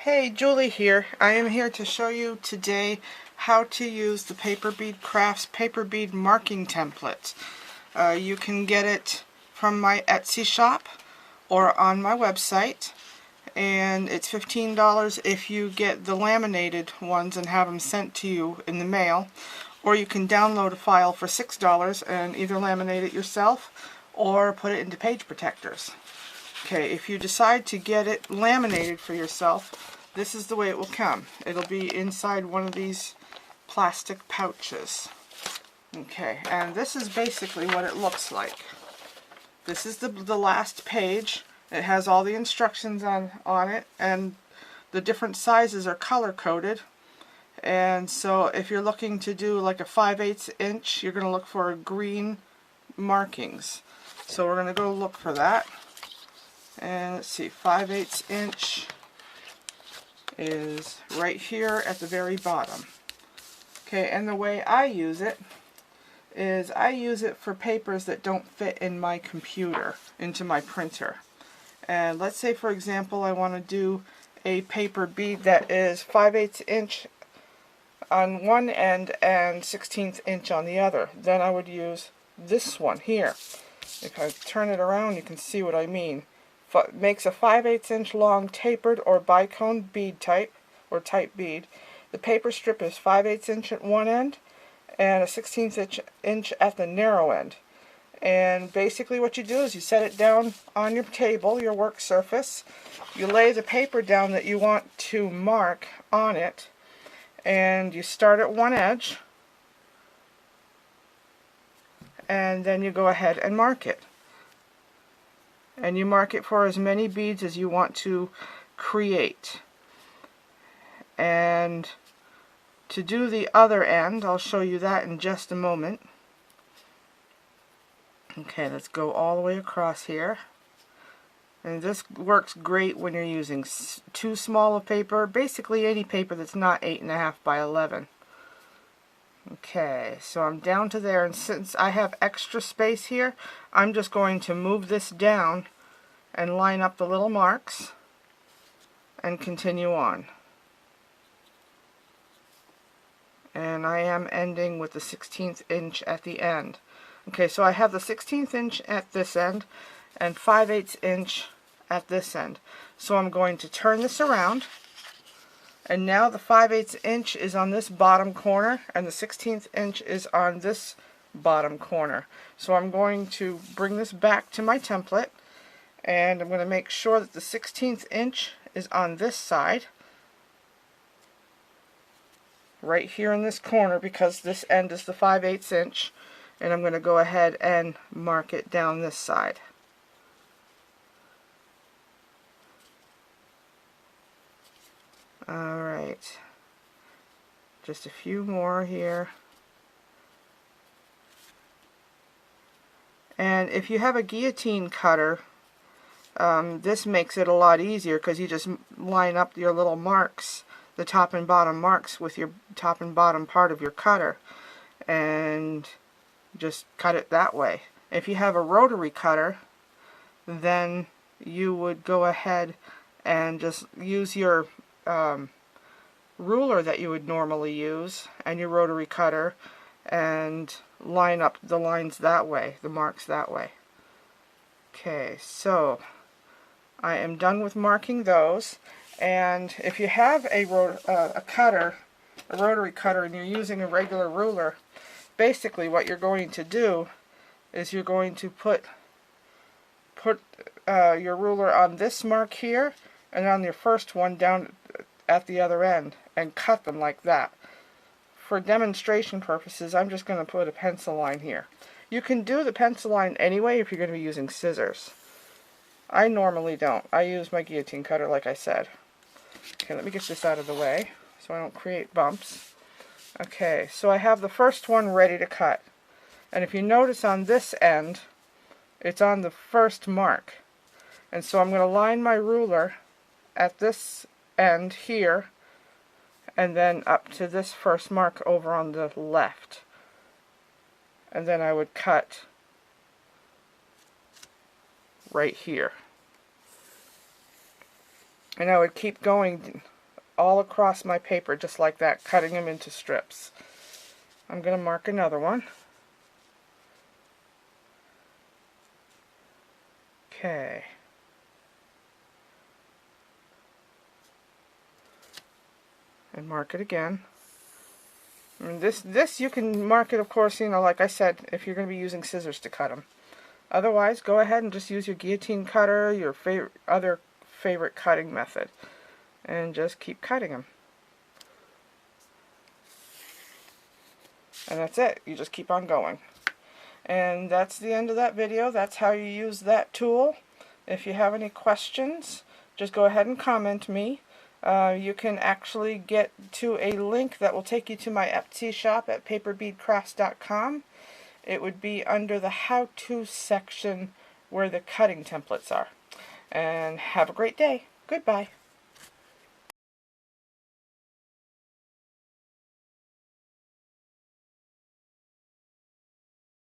Hey, Julie here. I am here to show you today how to use the Paper Bead Crafts Paper Bead Marking Template. You can get it from my Etsy shop or on my website, and it's $15 if you get the laminated ones and have them sent to you in the mail, or you can download a file for $6 and either laminate it yourself or put it into page protectors. Okay, if you decide to get it laminated for yourself, this is the way it will come. It'll be inside one of these plastic pouches. Okay, and this is basically what it looks like. This is the last page. It has all the instructions on it, and the different sizes are color coded. And so if you're looking to do like a 5/8 inch, you're going to look for green markings. So we're going to go look for that. And let's see, 5/8 inch is right here at the very bottom. Okay, and the way I use it is I use it for papers that don't fit in my computer, into my printer. And let's say, for example, I want to do a paper bead that is 5/8 inch on one end and 1/16 inch on the other. Then I would use this one here. If I turn it around, you can see what I mean. Makes a 5/8 inch long tapered or bicone bead type, or type bead. The paper strip is 5/8 inch at one end and a 1/16 inch at the narrow end. And basically what you do is you set it down on your table, your work surface. You lay the paper down that you want to mark on it, and you start at one edge, and then you go ahead and mark it. And you mark it for as many beads as you want to create. And to do the other end, I'll show you that in just a moment. Okay, let's go all the way across here. And this works great when you're using too small a paper, basically any paper that's not 8.5 by 11. Okay, so I'm down to there, and since I have extra space here, I'm just going to move this down and line up the little marks and continue on. And I am ending with the 1/16 inch at the end. Okay, so I have the 1/16 inch at this end and 5/8 inch at this end. So I'm going to turn this around, and now the 5/8 inch is on this bottom corner and the 1/16 inch is on this bottom corner. So I'm going to bring this back to my template, and I'm going to make sure that the 1/16 inch is on this side, right here in this corner, because this end is the 5/8 inch, and I'm going to go ahead and mark it down this side. Alright, just a few more here. And if you have a guillotine cutter, this makes it a lot easier, because you just line up your little marks, the top and bottom marks, with your top and bottom part of your cutter, and just cut it that way. If you have a rotary cutter, then you would go ahead and just use your ruler that you would normally use and your rotary cutter and line up the lines that way, the marks that way. Okay, so I am done with marking those. And if you have a cutter, a rotary cutter, and you're using a regular ruler, basically what you're going to do is you're going to put your ruler on this mark here and on your first one down at the other end and cut them like that. For demonstration purposes, I'm just going to put a pencil line here. You can do the pencil line anyway if you're going to be using scissors. I normally don't. I use my guillotine cutter, like I said. Okay, let me get this out of the way so I don't create bumps. Okay, so I have the first one ready to cut. And if you notice on this end, it's on the first mark. And so I'm going to line my ruler at this end here, and then up to this first mark over on the left. And then I would cut right here. And I would keep going all across my paper just like that, cutting them into strips. I'm going to mark another one. Okay. And mark it again. And this you can mark it, of course, you know, like I said, if you're going to be using scissors to cut them. Otherwise, go ahead and just use your guillotine cutter, your other favorite cutting method, and just keep cutting them. And that's it. You just keep on going. And that's the end of that video. That's how you use that tool. If you have any questions, just go ahead and comment me. You can actually get to a link that will take you to my Etsy shop at paperbeadcrafts.com. It would be under the how-to section where the cutting templates are. And have a great day. Goodbye.